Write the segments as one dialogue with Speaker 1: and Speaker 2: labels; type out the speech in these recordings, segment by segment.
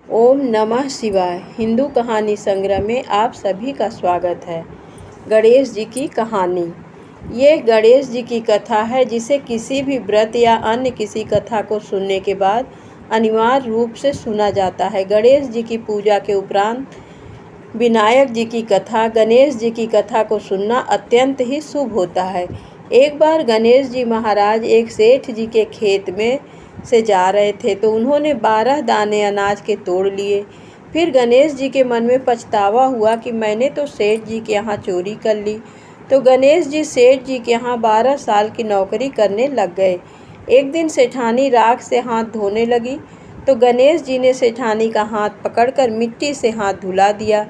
Speaker 1: ओम नमः शिवाय। हिंदू कहानी संग्रह में आप सभी का स्वागत है। गणेश जी की कहानी। ये गणेश जी की कथा है जिसे किसी भी व्रत या अन्य किसी कथा को सुनने के बाद अनिवार्य रूप से सुना जाता है। गणेश जी की पूजा के उपरांत विनायक जी की कथा, गणेश जी की कथा को सुनना अत्यंत ही शुभ होता है। एक बार गणेश जी महाराज एक सेठ जी के खेत में से जा रहे थे तो उन्होंने 12 दाने अनाज के तोड़ लिए। फिर गणेश जी के मन में पछतावा हुआ कि मैंने तो सेठ जी के यहाँ चोरी कर ली। तो गणेश जी सेठ जी के यहाँ 12 साल की नौकरी करने लग गए। एक दिन सेठानी राख से हाथ धोने लगी तो गणेश जी ने सेठानी का हाथ पकड़कर मिट्टी से हाथ धुला दिया।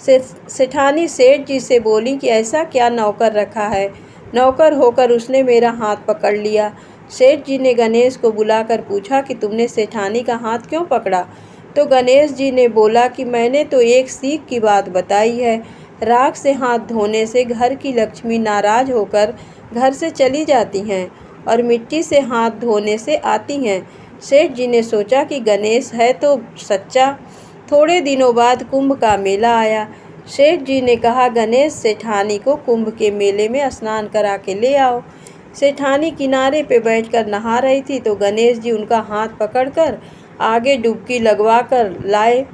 Speaker 1: सेठानी सेठ जी से बोली कि ऐसा क्या नौकर रखा है, नौकर होकर उसने मेरा हाथ पकड़ लिया। सेठ जी ने गणेश को बुलाकर पूछा कि तुमने सेठानी का हाथ क्यों पकड़ा। तो गणेश जी ने बोला कि मैंने तो एक सीख की बात बताई है। राख से हाथ धोने से घर की लक्ष्मी नाराज होकर घर से चली जाती हैं और मिट्टी से हाथ धोने से आती हैं। सेठ जी ने सोचा कि गणेश है तो सच्चा। थोड़े दिनों बाद कुंभ का मेला आया। सेठ जी ने कहा, गणेश सेठानी को कुंभ के मेले में स्नान करा के ले आओ। सेठानी किनारे पे बैठकर नहा रही थी तो गणेश जी उनका हाथ पकड़कर आगे डुबकी लगवा कर लाए।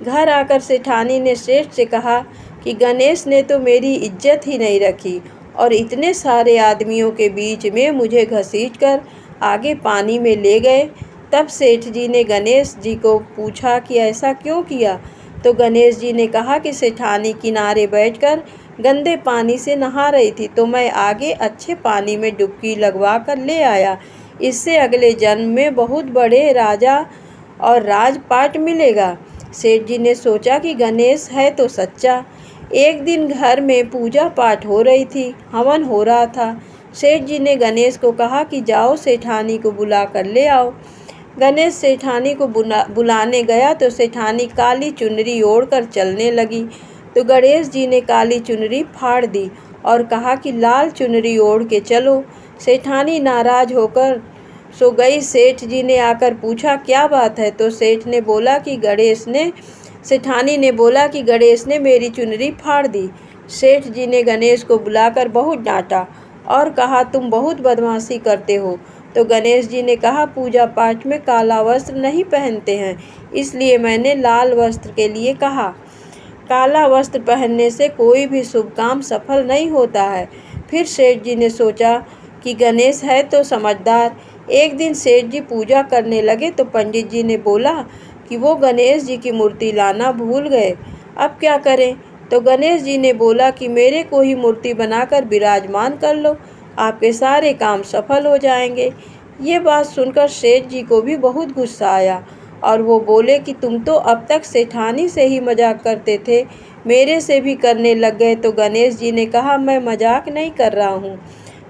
Speaker 1: घर आकर सेठानी ने सेठ से कहा कि गणेश ने तो मेरी इज्जत ही नहीं रखी और इतने सारे आदमियों के बीच में मुझे घसीटकर आगे पानी में ले गए। तब सेठ जी ने गणेश जी को पूछा कि ऐसा क्यों किया। तो गणेश जी ने कहा कि सेठानी किनारे बैठकर गंदे पानी से नहा रही थी तो मैं आगे अच्छे पानी में डुबकी लगवा कर ले आया। इससे अगले जन्म में बहुत बड़े राजा और राजपाट मिलेगा। सेठ जी ने सोचा कि गणेश है तो सच्चा। एक दिन घर में पूजा पाठ हो रही थी, हवन हो रहा था। सेठ जी ने गणेश को कहा कि जाओ सेठानी को बुला कर ले आओ। गणेश सेठानी को बुलाने गया तो सेठानी काली चुनरी ओढ़कर चलने लगी तो गणेश जी ने काली चुनरी फाड़ दी और कहा कि लाल चुनरी ओढ़ के चलो। सेठानी नाराज होकर सो गई। सेठ जी ने आकर पूछा क्या बात है। तो सेठानी ने बोला कि गणेश ने मेरी चुनरी फाड़ दी। सेठ जी ने गणेश को बुलाकर बहुत डांटा और कहा तुम बहुत बदमाशी करते हो। तो गणेश जी ने कहा पूजा पाठ में काला वस्त्र नहीं पहनते हैं, इसलिए मैंने लाल वस्त्र के लिए कहा। काला वस्त्र पहनने से कोई भी शुभ काम सफल नहीं होता है। फिर सेठ जी ने सोचा कि गणेश है तो समझदार। एक दिन सेठ जी पूजा करने लगे तो पंडित जी ने बोला कि वो गणेश जी की मूर्ति लाना भूल गए, अब क्या करें। तो गणेश जी ने बोला कि मेरे को ही मूर्ति बनाकर विराजमान कर लो, आपके सारे काम सफल हो जाएंगे। ये बात सुनकर सेठ जी को भी बहुत गुस्सा आया और वो बोले कि तुम तो अब तक सेठानी से ही मजाक करते थे, मेरे से भी करने लग गए। तो गणेश जी ने कहा मैं मजाक नहीं कर रहा हूँ,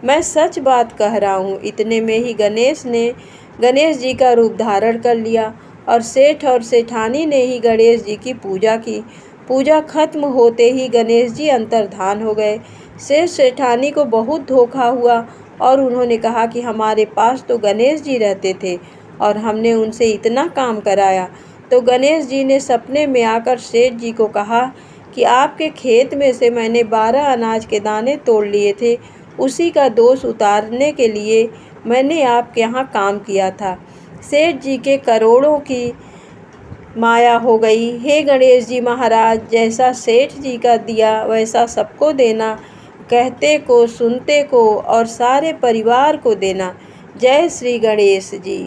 Speaker 1: मैं सच बात कह रहा हूँ। इतने में ही गणेश ने गणेश जी का रूप धारण कर लिया और सेठ और सेठानी ने ही गणेश जी की पूजा की। पूजा खत्म होते ही गणेश जी अंतर्धान हो गए। सेठ सेठानी को बहुत धोखा हुआ और उन्होंने कहा कि हमारे पास तो गणेश जी रहते थे और हमने उनसे इतना काम कराया। तो गणेश जी ने सपने में आकर सेठ जी को कहा कि आपके खेत में से मैंने 12 अनाज के दाने तोड़ लिए थे, उसी का दोष उतारने के लिए मैंने आपके यहाँ काम किया था। सेठ जी के करोड़ों की माया हो गई। हे गणेश जी महाराज, जैसा सेठ जी का दिया वैसा सबको देना, कहते को सुनते को और सारे परिवार को देना। जय श्री गणेश जी।